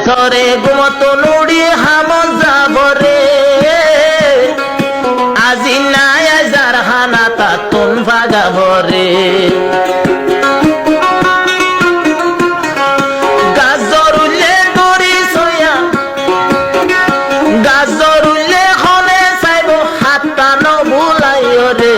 সরে গুমত নুড়ি হাম যাবরে আজি নাই যার হানা তাতুন ভাগাবরে গাজরুলে দড়ি সয়া গাজরুলে হনে চাইব হাতটা নবুলাইও রে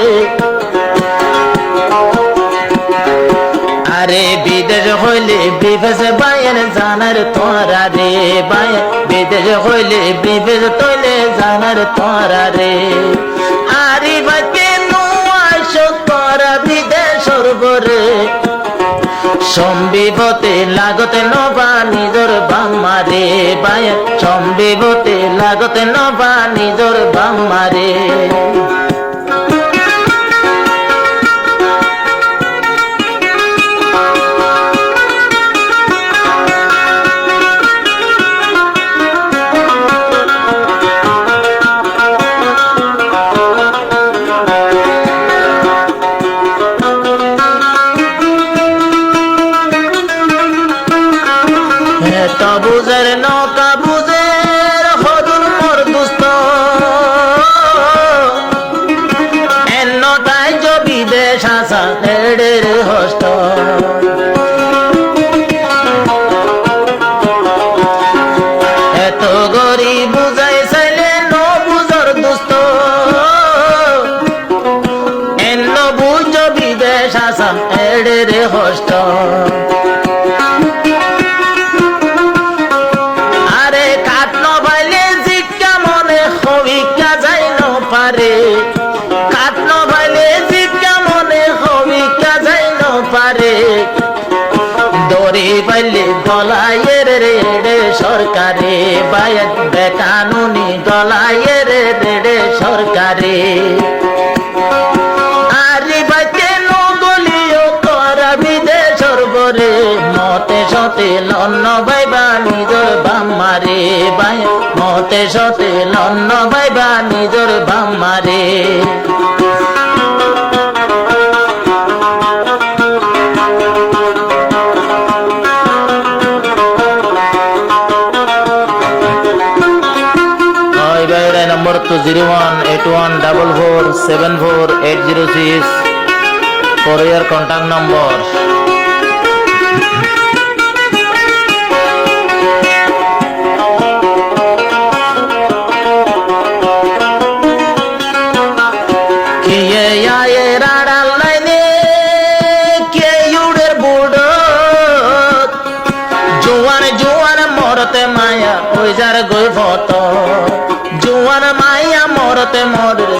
আরে বিদেশ হইলে বিবেশ বায়ের জানার তোরা রে বায়ের বিদেশ হইলে বিবেশ তৈলে জানার তোরা রে আরে বাকে নুয়াশ তোরা বিদেশ রে সম্বিবতে লাগতে নবা নিজর বাম্মারে বায়ের সম্বিবতে লাগতে নবা নিজর বাম্মারে বুঝের নৌকা বুঝের হরুন মোর দুস্ত এন্নটাই যে বিদেশ আসা এড়ের হস্ত এত গরিব বুঝাই চাইলে ন বুঝর দুস্ত এন্ন বুঝ বিদেশ আসা এড়ের হস্ত কাটন ভাইলে জিজ্ঞা মনে হবি কাজাই পারে দড়ি পাইলে গলায়ের রে সরকারে বায়াত বেকানুনি গলায়ের রে সরকারে আরে বাইতে নগলিও করা বিদেশর বরে মতে সতে লন্ন বাইবা নিজর বাম্মারে বায় মতে সতে লন্ন বাইবা নিজর বাম্মারে নম্বর তো 018144744806 for your contact number. মায়া ওই যার গই ফত জুয়ার মায়া মরতে মরের